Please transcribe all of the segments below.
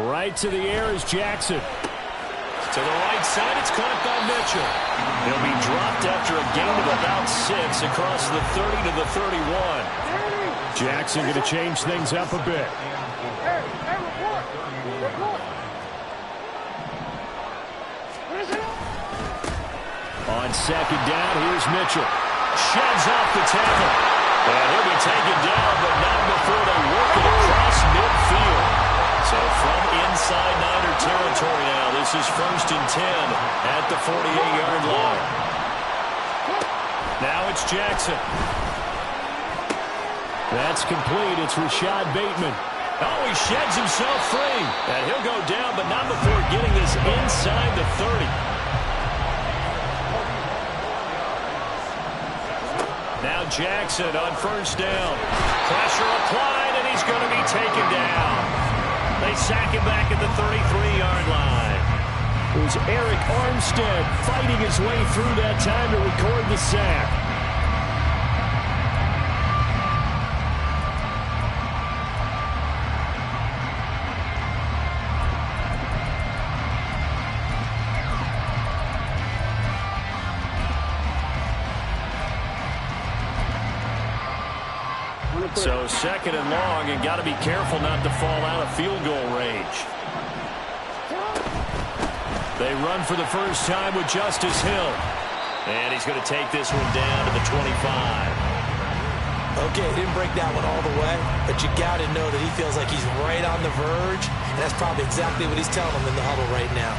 Right to the air is Jackson. To the right side, it's caught by Mitchell. He'll be dropped after a gain of about 6 across the 30 to the 31. Jackson going to change things up a bit. On second down, here's Mitchell. Sheds off the tackle. And he'll be taken down, but not before they work it across midfield. So from inside Niner territory now, this is 1st and 10 at the 48-yard line. Now it's Jackson. That's complete. It's Rashad Bateman. Oh, he sheds himself free. And he'll go down, but not before getting this inside the 30. Now Jackson on 1st down. Pressure applied, and he's going to be taken down. They sack him back at the 33-yard line. It was Eric Armstead fighting his way through that time to record the sack. So 2nd and long, and got to be careful not to fall out of field goal range. They run for the first time with Justice Hill. And he's going to take this one down to the 25. Okay, didn't break that one all the way, but you got to know that he feels like he's right on the verge, and that's probably exactly what he's telling them in the huddle right now.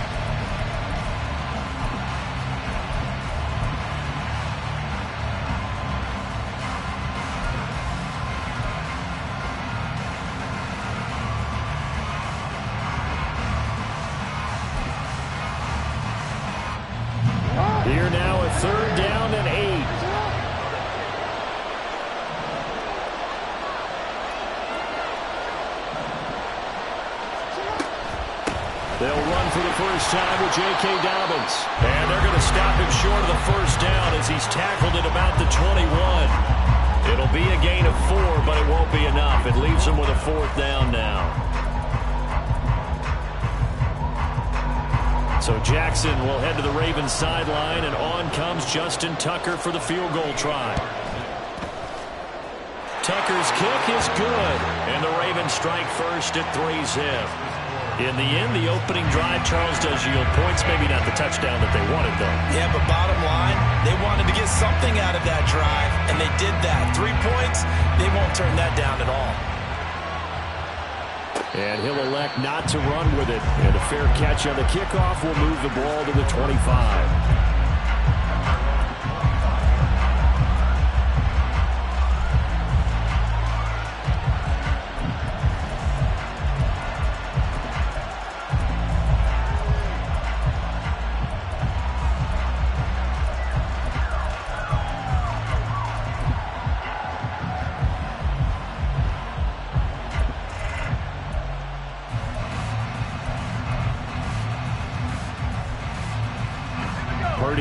Here now, a 3rd down and 8. They'll run for the first time with J.K. Dobbins. And they're going to stop him short of the first down as he's tackled at about the 21. It'll be a gain of 4, but it won't be enough. It leaves him with a 4th down now. So Jackson will head to the Ravens sideline, and on comes Justin Tucker for the field goal try. Tucker's kick is good, and the Ravens strike first at 3-zip. In the end, the opening drive, Charles, does yield points. Maybe not the touchdown that they wanted, though. Yeah, but bottom line, they wanted to get something out of that drive, and they did that. 3 points, they won't turn that down at all. And he'll elect not to run with it. And a fair catch on the kickoff will move the ball to the 25.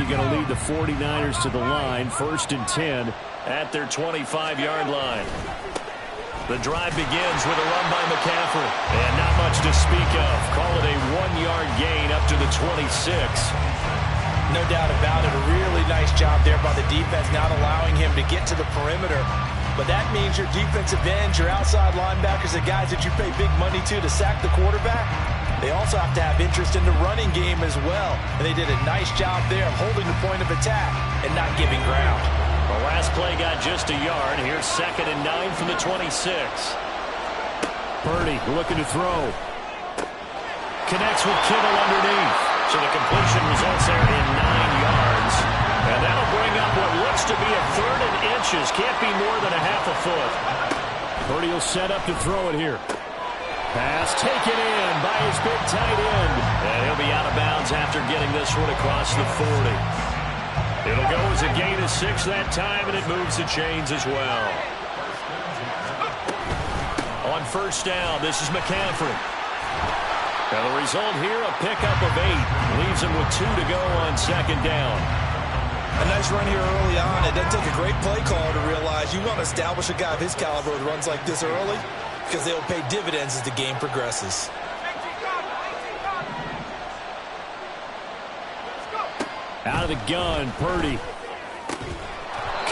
Going to lead the 49ers to the line, 1st and 10 at their 25-yard line. The drive begins with a run by McCaffrey, and not much to speak of. Call it a 1-yard gain up to the 26. No doubt about it. A really nice job there by the defense, not allowing him to get to the perimeter. But that means your defensive ends, your outside linebackers, the guys that you pay big money to sack the quarterback, they also have to have interest in the running game as well. And they did a nice job there of holding the point of attack and not giving ground. The last play got just a yard. Here's 2nd and 9 from the 26. Purdy looking to throw. Connects with Kittle underneath. So the completion results there in 9 yards. And that'll bring up what looks to be a 3rd and inches. Can't be more than a half a foot. Purdy will set up to throw it here. Pass taken in by his big tight end. And he'll be out of bounds after getting this one across the 40. It'll go as a gain of 6 that time, and it moves the chains as well. On 1st down, this is McCaffrey. Now the result here, a pickup of 8. Leaves him with 2 to go on 2nd down. A nice run here early on. It doesn't take a great play caller to realize you want to establish a guy of his caliber with runs like this early, because they will pay dividends as the game progresses. Out of the gun, Purdy.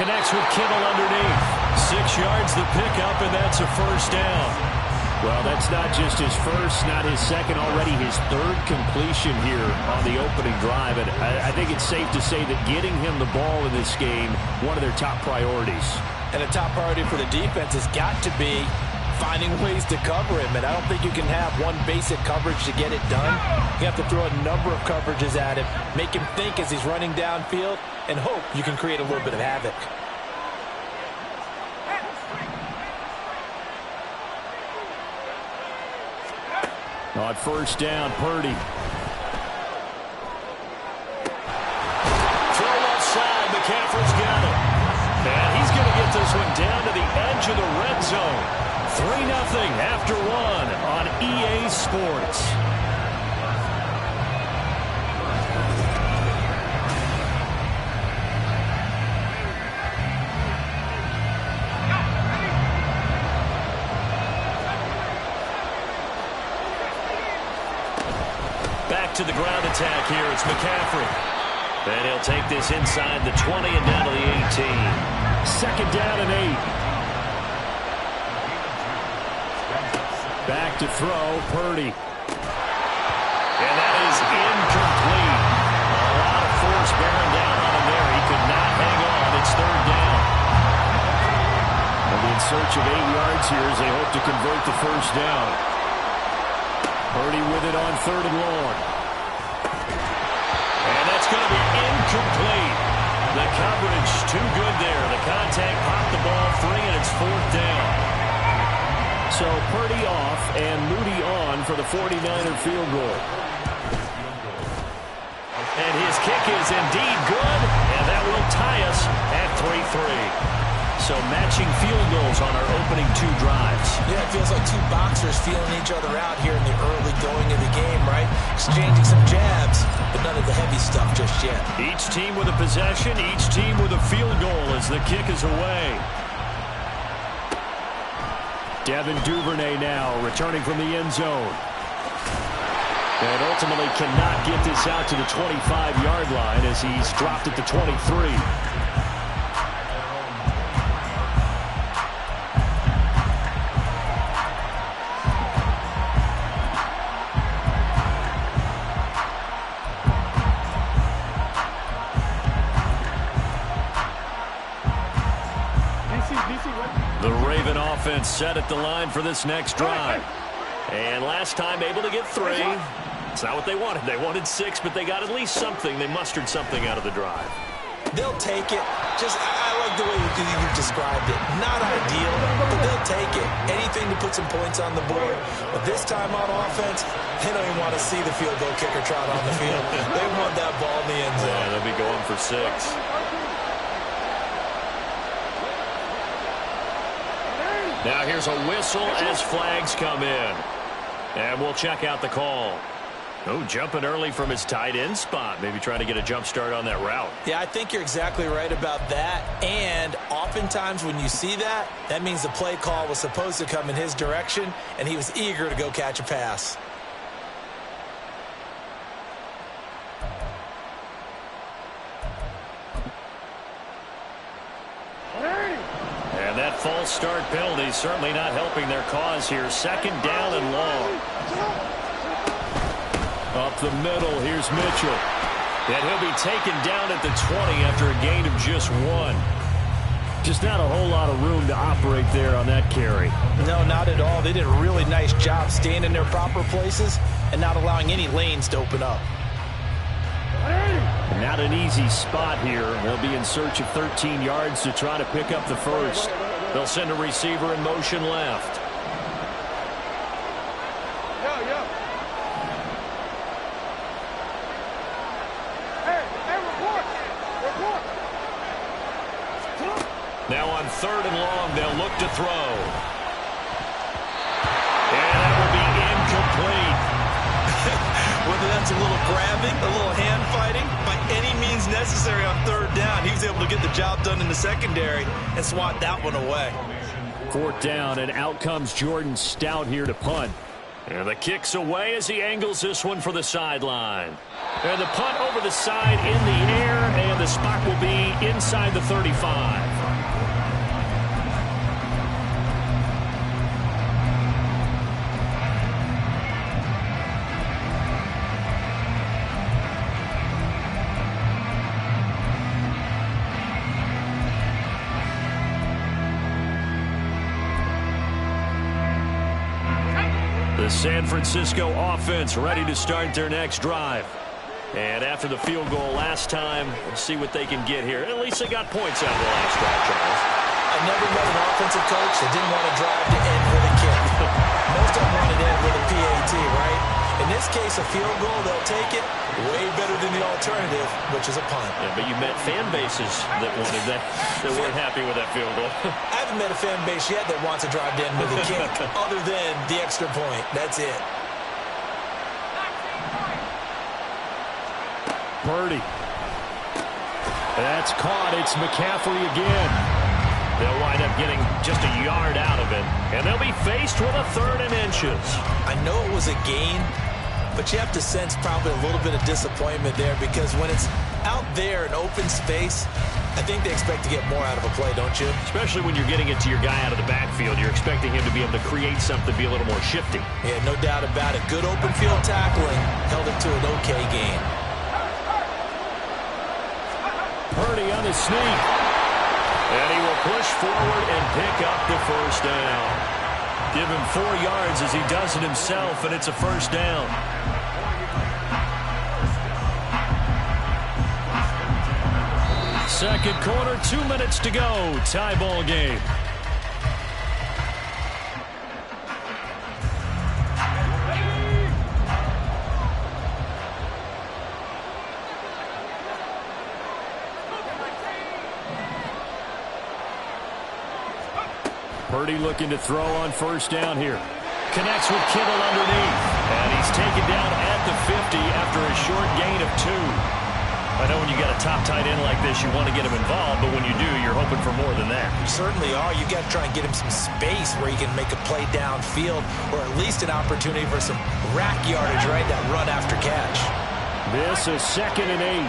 Connects with Kittle underneath. 6 yards the pickup, and that's a first down. Well, that's not just his first, not his second, already his third completion here on the opening drive. And I think it's safe to say that getting him the ball in this game, one of their top priorities. And a top priority for the defense has got to be finding ways to cover him. And I don't think you can have one basic coverage to get it done. You have to throw a number of coverages at him, make him think as he's running downfield, and hope you can create a little bit of havoc. On first down, Purdy. Throw left side. McCaffrey's got it. And he's going to get this one down to the edge of the red zone. 3-0 after 1 on EA Sports. Back to the ground attack here. It's McCaffrey. And he'll take this inside the 20 and down to the 18. Second down and 8. Back to throw, Purdy. And that is incomplete. A lot of force bearing down on him there. He could not hang on. It's third down. They'll be in search of 8 yards here as they hope to convert the first down. Purdy with it on third and long. And that's going to be incomplete. The coverage too good there. The contact popped the ball free, and it's fourth down. So Purdy off and Moody on for the 49er field goal. And his kick is indeed good, and that will tie us at 3-3. So matching field goals on our opening 2 drives. Yeah, it feels like 2 boxers feeling each other out here in the early going of the game, right? Exchanging some jabs, but none of the heavy stuff just yet. Each team with a possession, each team with a field goal as the kick is away. Devin Duvernay now returning from the end zone. And ultimately cannot get this out to the 25-yard line as he's dropped at the 23. The Raven offense set at the line for this next drive. And last time able to get 3. It's not what they wanted. They wanted 6, but they got at least something. They mustered something out of the drive. They'll take it. I like the way you described it. Not ideal, but they'll take it. Anything to put some points on the board. But this time on offense, they don't even want to see the field goal kicker trot on the field. They want that ball in the end zone. Yeah, they'll be going for 6. Now here's a whistle as flags come in. And we'll check out the call. Oh, jumping early from his tight end spot. Maybe trying to get a jump start on that route. Yeah, I think you're exactly right about that. And oftentimes when you see that, that means the play call was supposed to come in his direction, and he was eager to go catch a pass. And that false start penalty certainly not helping their cause here. Second down and long. Up the middle, here's Mitchell. And he'll be taken down at the 20 after a gain of just 1. Just not a whole lot of room to operate there on that carry. No, not at all. They did a really nice job staying in their proper places and not allowing any lanes to open up. Not an easy spot here. They'll be in search of 13 yards to try to pick up the first. They'll send a receiver in motion left. Now on third and long, they'll look to throw. And that will be incomplete. Whether that's a little grabbing, a little hand fighting, by any means necessary on third down, he was able to get the job done in the secondary and swat that one away. Fourth down, and out comes Jordan Stout here to punt. And the kick's away as he angles this one for the sideline. And the punt over the side in the air. the spot will be inside the 35. The San Francisco offense ready to start their next drive. And after the field goal last time, we'll see what they can get here. At least they got points out of the last drive, Charles. I never met an offensive coach that didn't want to drive to end with a kick. Most of them wanted to end with a PAT, right? In this case, a field goal, they'll take it. Way better than the alternative, which is a punt. Yeah, but you met fan bases that wanted that weren't happy with that field goal. I haven't met a fan base yet that wants to drive to end with a kick, other than the extra point. That's it. Purdy. That's caught. It's McCaffrey again. They'll wind up getting just a yard out of it, and they'll be faced with a 3rd and inches. I know it was a gain, but you have to sense probably a little bit of disappointment there, because when it's out there in open space, I think they expect to get more out of a play, don't you? Especially when you're getting it to your guy out of the backfield. You're expecting him to be able to create something, be a little more shifty. Yeah, no doubt about it. Good open field tackling held it to an okay gain. Purdy on the sneak. And he will push forward and pick up the first down. Give him 4 yards as he does it himself, and it's a first down. Second quarter, 2 minutes to go. Tie ball game. Purdy looking to throw on first down here. Connects with Kittle underneath. And he's taken down at the 50 after a short gain of 2. I know when you got a top tight end like this, you want to get him involved, but when you do, you're hoping for more than that. You certainly are. You got to try and get him some space where he can make a play downfield, or at least an opportunity for some rack yardage, right? That run after catch. This is 2nd and 8.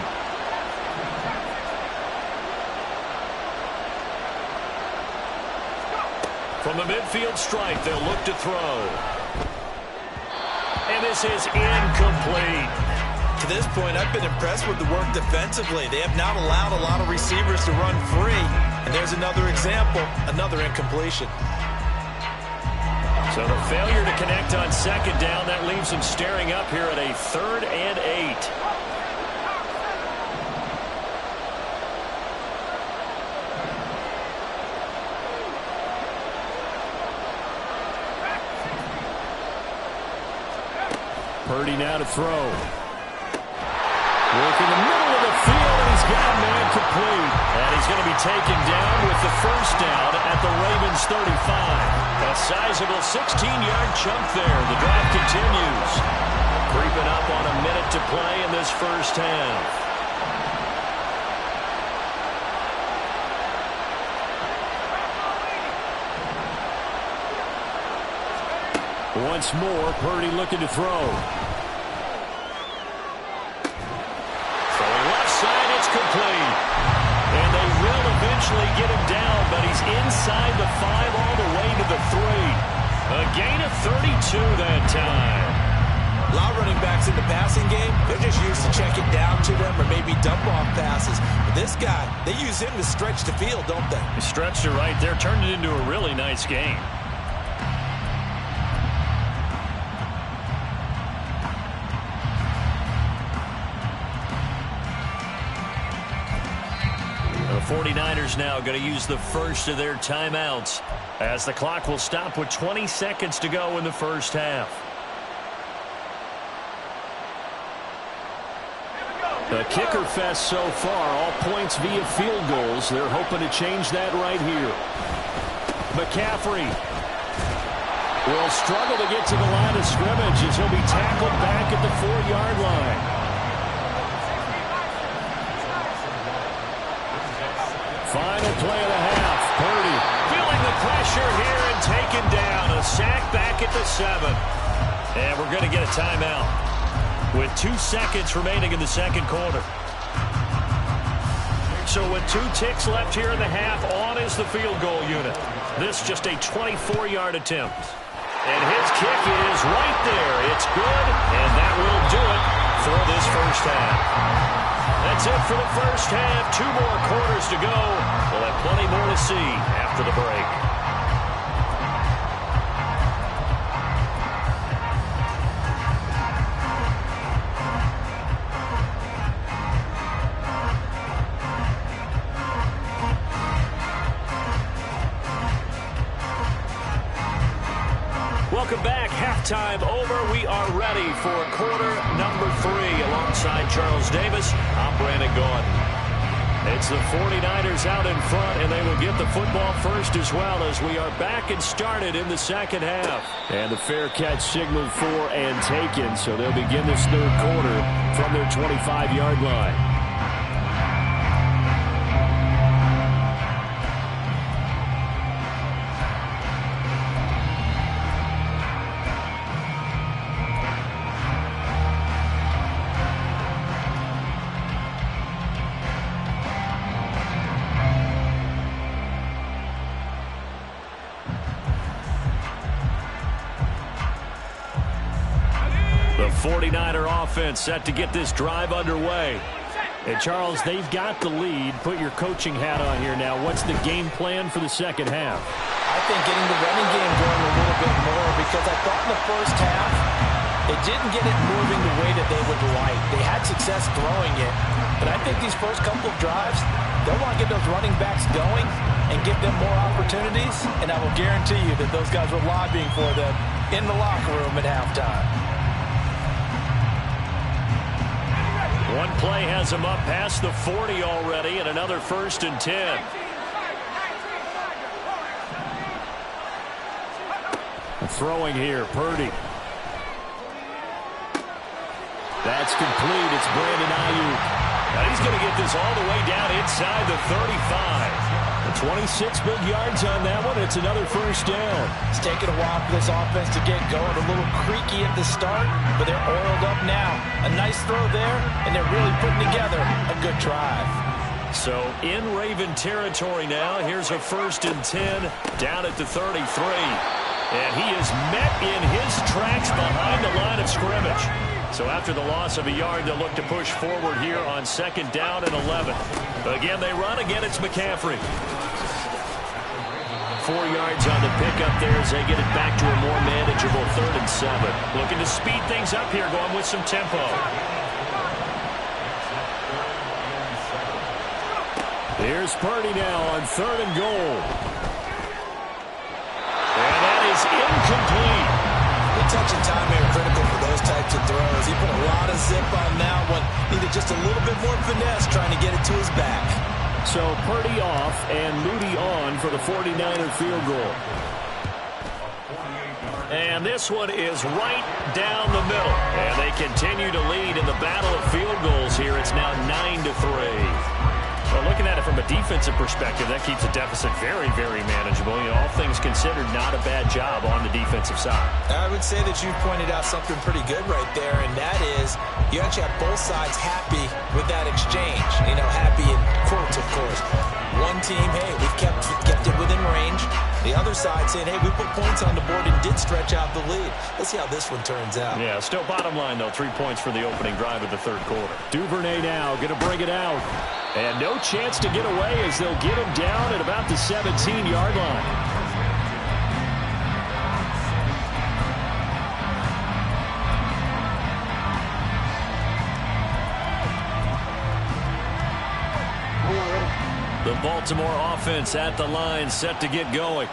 From the midfield stripe, they'll look to throw. And this is incomplete. To this point, I've been impressed with the work defensively. They have not allowed a lot of receivers to run free. And there's another example, another incompletion. So the failure to connect on 2nd down, that leaves them staring up here at a 3rd and 8. Purdy now to throw. Work in the middle of the field, and he's got a man complete. And he's going to be taken down with the first down at the Ravens 35. A sizable 16-yard chunk there. The drive continues. Creeping up on a minute to play in this first half. Once more, Purdy looking to throw. Throwing left side, it's complete. And they will eventually get him down, but he's inside the 5 all the way to the 3. A gain of 32 that time. A lot of running backs in the passing game, they're just used to check it down to them or maybe dump off passes. But this guy, they use him to stretch the field, don't they? He stretched it right there, turned it into a really nice game. The 49ers now going to use the first of their timeouts as the clock will stop with 20 seconds to go in the first half. The kicker fest so far, all points via field goals. They're hoping to change that right here. McCaffrey will struggle to get to the line of scrimmage as he'll be tackled back at the 4-yard line. Final play of the half. Purdy feeling the pressure here and taken down. A sack back at the 7. And we're going to get a timeout with 2 seconds remaining in the second quarter. So with 2 ticks left here in the half, on is the field goal unit. This just a 24-yard attempt. And his kick is right there. It's good, and that will do it for this first half. That's it for the first half. 2 more quarters to go. We'll have plenty more to see after the break. Welcome back. Halftime over. We are ready for quarter number 3. Alongside Charles Davis, I'm Brandon Gaudin. It's the 49ers out in front, and they will get the football first as well as we are back and started in the second half. And the fair catch signaled for and taken, so they'll begin this third quarter from their 25-yard line. The 49er offense set to get this drive underway. And Charles, they've got the lead. Put your coaching hat on here now. What's the game plan for the second half? I think getting the running game going a little bit more, because I thought in the first half it didn't get it moving the way that they would like. They had success throwing it, but I think these first couple of drives, they'll want to get those running backs going and give them more opportunities, and I will guarantee you that those guys were lobbying for them in the locker room at halftime. One play has him up past the 40 already, and another 1st and 10. Throwing here, Purdy. That's complete. It's Brandon Ayuk. Now he's going to get this all the way down inside the 35. 26 big yards on that one. It's another 1st down. It's taken a while for this offense to get going. A little creaky at the start, but they're oiled up now. A nice throw there, and they're really putting together a good drive. So in Raven territory now. Here's a 1st and 10 down at the 33. And he is met in his tracks behind the line of scrimmage. So after the loss of a yard, they'll look to push forward here on 2nd down and 11. Again, they run. Again, it's McCaffrey. 4 yards on the pickup there as they get it back to a more manageable 3rd and 7. Looking to speed things up here, going with some tempo. Here's Purdy now on 3rd and goal. And that is incomplete. The touch and time are critical for those types of throws. He put a lot of zip on that one. Needed just a little bit more finesse trying to get it to his back. So Purdy off and Moody on for the 49er field goal. And this one is right down the middle. And they continue to lead in the battle of field goals here. It's now 9-3. Well, looking at it from a defensive perspective, that keeps the deficit very, very manageable. You know, all things considered, not a bad job on the defensive side. I would say that you pointed out something pretty good right there, and that is you actually have both sides happy with that exchange. You know, happy in quotes, of course. One team, hey, we've kept it within range. The other side saying, hey, we put points on the board and did stretch out the lead. Let's see how this one turns out. Yeah, still bottom line, though, 3 points for the opening drive of the 3rd quarter. Duvernay now going to bring it out. And no chance to get away as they'll get him down at about the 17-yard line. The Baltimore offense at the line, set to get going.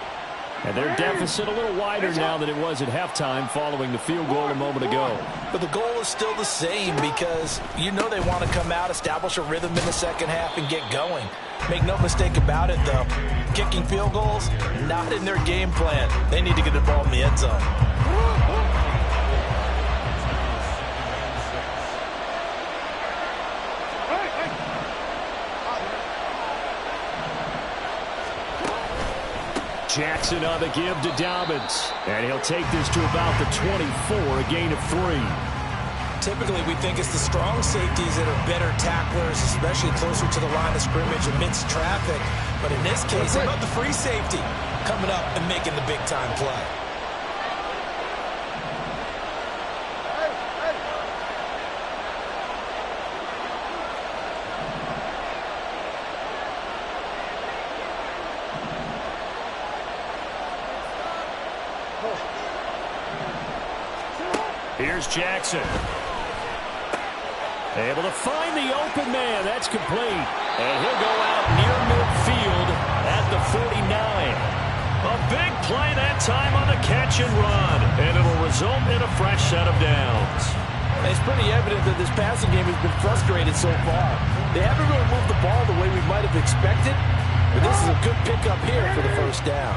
And their deficit a little wider now than it was at halftime following the field goal a moment ago. But the goal is still the same, because you know they want to come out, establish a rhythm in the second half, and get going. Make no mistake about it, though. Kicking field goals, not in their game plan. They need to get the ball in the end zone. Jackson on the give to Dobbins. And he'll take this to about the 24, a gain of 3. typically we think it's the strong safeties that are better tacklers, especially closer to the line of scrimmage amidst traffic. But in this case, how about the free safety coming up and making the big-time play? Here's Jackson. Able to find the open man. That's complete. And he'll go out near midfield at the 49. A big play that time on the catch and run. And it'll result in a fresh set of downs. It's pretty evident that this passing game has been frustrated so far. They haven't really moved the ball the way we might have expected. But this is a good pickup here for the first down.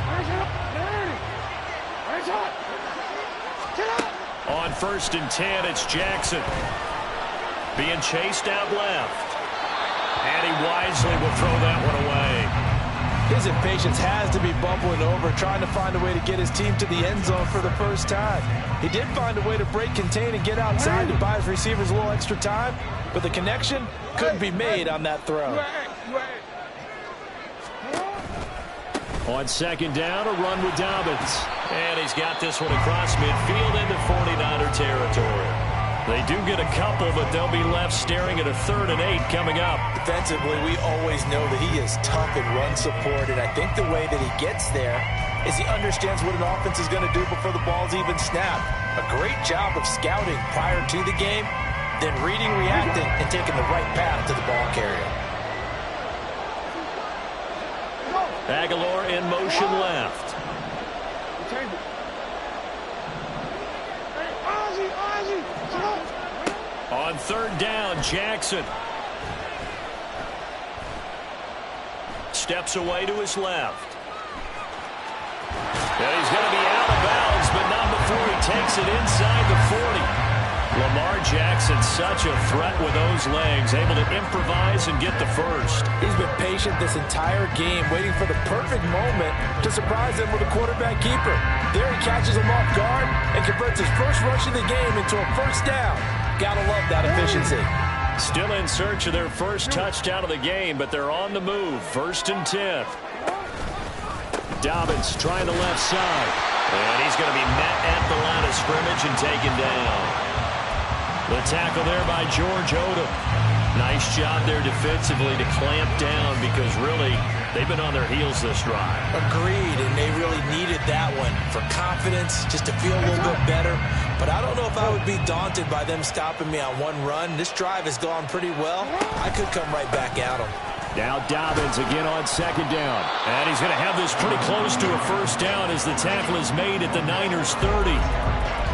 On 1st and 10, it's Jackson. Being chased out left. And he wisely will throw that one away. His impatience has to be bubbling over, trying to find a way to get his team to the end zone for the first time. He did find a way to break, contain, and get outside to buy his receivers a little extra time, but the connection couldn't be made on that throw. On 2nd down, a run with Dobbins. And he's got this one across midfield into 49er territory. They do get a couple, but they'll be left staring at a 3rd and 8 coming up. Defensively, we always know that he is tough in run support, and I think the way that he gets there is he understands what an offense is going to do before the ball's even snapped. A great job of scouting prior to the game, then reading, reacting, and taking the right path to the ball carrier. Aguilar in motion left. On 3rd down, Jackson. Steps away to his left. And he's going to be out of bounds, but not before he takes it inside the 40. Lamar Jackson, such a threat with those legs, able to improvise and get the first. He's been patient this entire game, waiting for the perfect moment to surprise them with a quarterback keeper. There he catches him off guard and converts his first rush of the game into a first down. Gotta love that efficiency. Still in search of their first touchdown of the game, but they're on the move. 1st and 10. Dobbins trying the left side. And he's going to be met at the line of scrimmage and taken down. The tackle there by George Odom. Nice job there defensively to clamp down because really they've been on their heels this drive. Agreed, and they really needed that one for confidence, just to feel a little bit better. But I don't know if I would be daunted by them stopping me on one run. This drive has gone pretty well. I could come right back at them. Now Dobbins again on 2nd down. And he's going to have this pretty close to a first down as the tackle is made at the Niners' 30.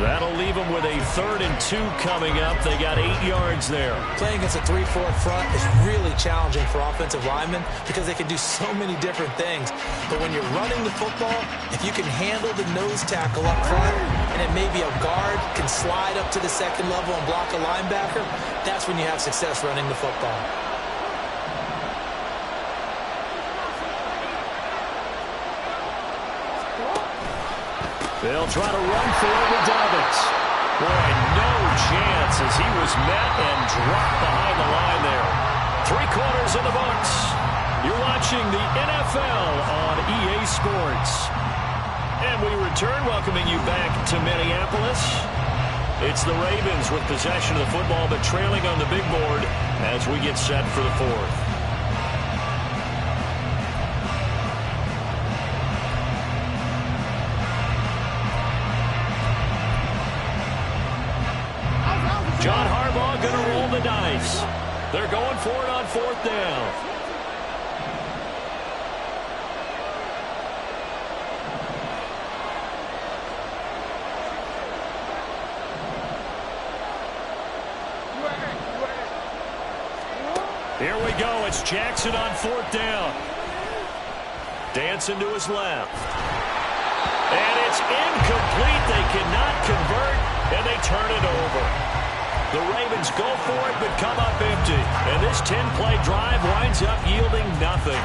That'll leave them with a 3rd and 2 coming up. They got 8 yards there. Playing against a 3-4 front is really challenging for offensive linemen because they can do so many different things. But when you're running the football, if you can handle the nose tackle up front, and then maybe a guard can slide up to the 2nd level and block a linebacker, that's when you have success running the football. They'll try to run for it with Dobbins. Boy, no chance as he was met and dropped behind the line there. 3 quarters in the books. You're watching the NFL on EA Sports. And we return, welcoming you back to Minneapolis. It's the Ravens with possession of the football, but trailing on the big board as we get set for the 4th. John Harbaugh going to roll the dice. They're going for it on 4th down. Here we go. It's Jackson on 4th down. Dancing to his left. And it's incomplete. They cannot convert, and they turn it over. The Ravens go for it, but come up empty. And this 10-play drive winds up yielding nothing.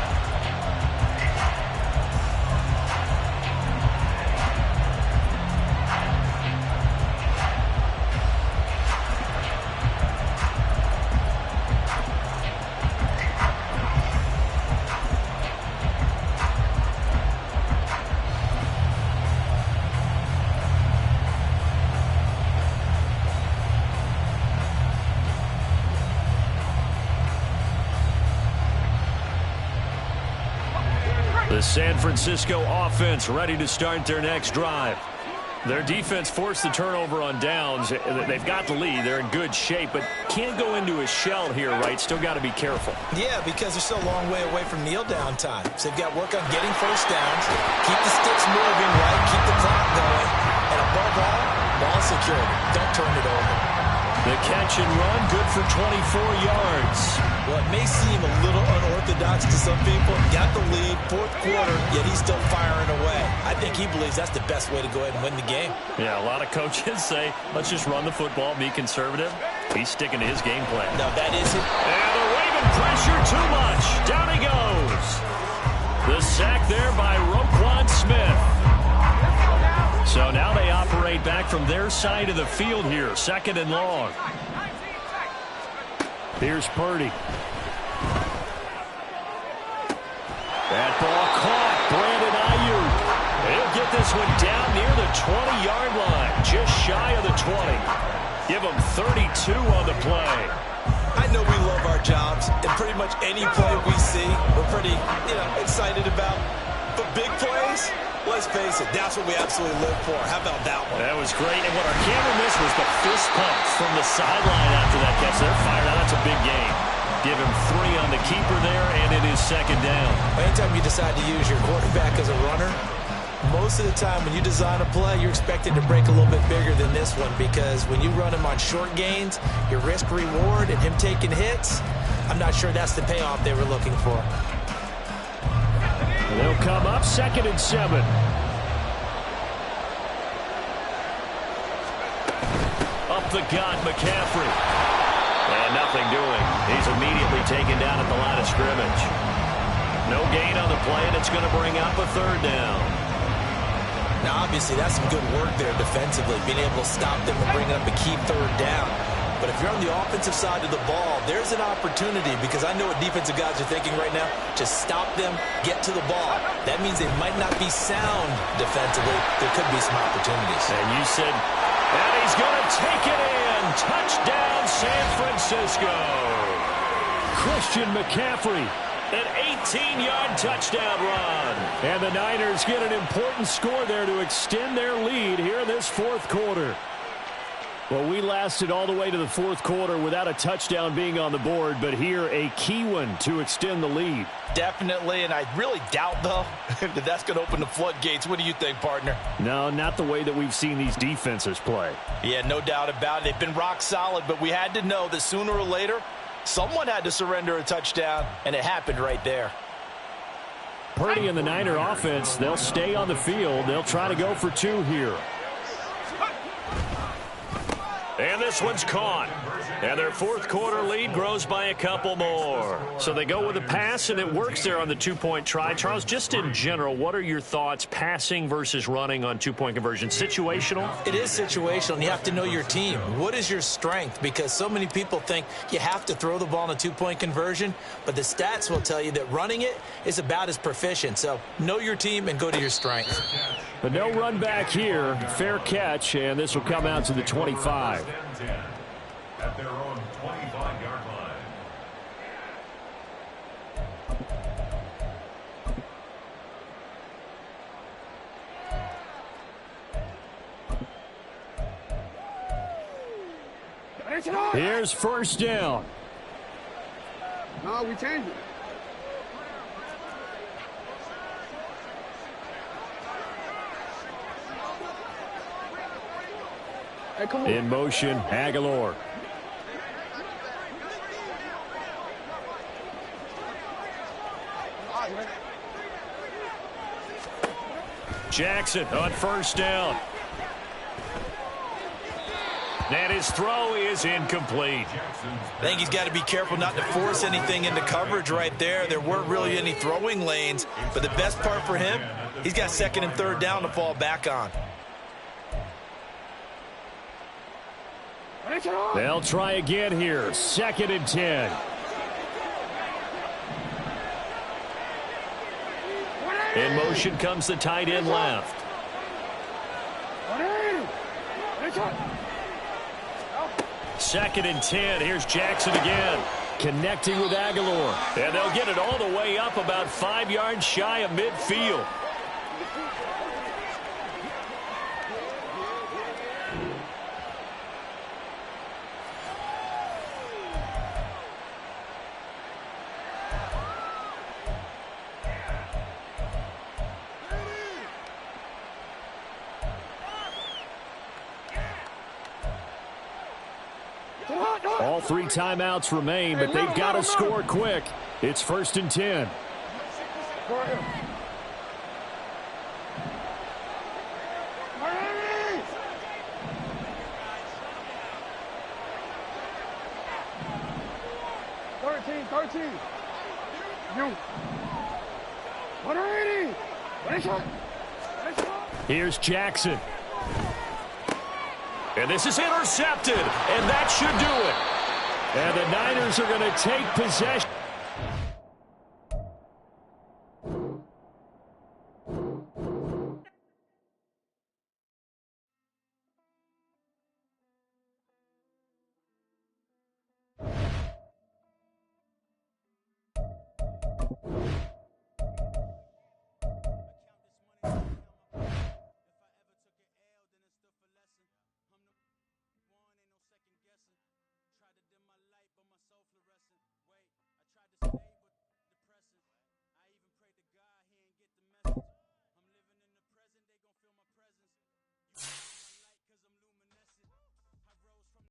The San Francisco offense ready to start their next drive. Their defense forced the turnover on downs. They've got the lead. They're in good shape, but can't go into a shell here, right? Still got to be careful. Yeah, because they're still a long way away from kneel down time. So they've got to work on getting first downs, keep the sticks moving, right? Keep the clock going. And above all, ball security. Don't turn it over. The catch and run, good for 24 yards. Well, it may seem a little unorthodox to some people. Got the lead, fourth quarter, yet he's still firing away. I think he believes that's the best way to go ahead and win the game. Yeah, a lot of coaches say, let's just run the football, be conservative. He's sticking to his game plan. No, that isn't. And the Ravens pressure too much. Down he goes. The sack there by Roquan Smith. So now they operate back from their side of the field here, 2nd and long. Here's Purdy. That ball caught. Brandon Ayuk. He'll get this one down near the 20-yard line, just shy of the 20. Give him 32 on the play. I know we love our jobs, and pretty much any play we see, we're pretty, excited about. But big plays, let's face it, that's what we absolutely live for. How about that one? That was great, and what our camera missed was the fist pump from the sideline after that catch. They're fired out. That's a big game. Give him 3 on the keeper there, and it is 2nd down. Anytime you decide to use your quarterback as a runner, most of the time when you design a play, you're expected to break a little bit bigger than this one, because when you run him on short gains, your risk-reward and him taking hits, I'm not sure that's the payoff they were looking for. They'll come up 2nd and 7. Up the gut, McCaffrey. And nothing doing. He's immediately taken down at the line of scrimmage. No gain on the play, and it's going to bring up a 3rd down. Now, obviously, that's some good work there defensively, being able to stop them and bring up a key 3rd down. But if you're on the offensive side of the ball, there's an opportunity, because I know what defensive guys are thinking right now. Just stop them, get to the ball. That means they might not be sound defensively. There could be some opportunities. And you said, and he's going to take it in. Touchdown, San Francisco. Christian McCaffrey, an 18-yard touchdown run. And the Niners get an important score there to extend their lead here in this 4th quarter. Well, we lasted all the way to the 4th quarter without a touchdown being on the board, but here a key one to extend the lead. Definitely, and I really doubt, though, that that's going to open the floodgates. What do you think, partner? No, not the way that we've seen these defenses play. Yeah, no doubt about it. They've been rock solid, but we had to know that sooner or later, someone had to surrender a touchdown, and it happened right there. Purdy and the Niner offense, they'll stay on the field. They'll try to go for 2 here. And this one's caught. And their 4th quarter lead grows by a couple more. So they go with a pass, and it works there on the 2-point try. Charles, just in general, what are your thoughts passing versus running on 2-point conversion? Situational? It is situational, and you have to know your team. What is your strength? Because so many people think you have to throw the ball in a 2-point conversion, but the stats will tell you that running it is about as proficient. So know your team and go to your strength. But no run back here. Fair catch, and this will come out to the 25. At their own 25-yard line. Here's 1st down. No, we changed it. Hey, come on. In motion, Aguilar. Jackson on 1st down. And his throw is incomplete. I think he's got to be careful not to force anything into coverage right there. There weren't really any throwing lanes, but the best part for him, he's got 2nd and 3rd down to fall back on. They'll try again here. 2nd and 10. In motion comes the tight end left. 2nd and 10. Here's Jackson again. connecting with Aguilar. And they'll get it all the way up about 5 yards shy of midfield. All 3 timeouts remain, but they've got to score quick. It's 1st and 10. Here's Jackson. And this is intercepted, and that should do it. And the Niners are going to take possession.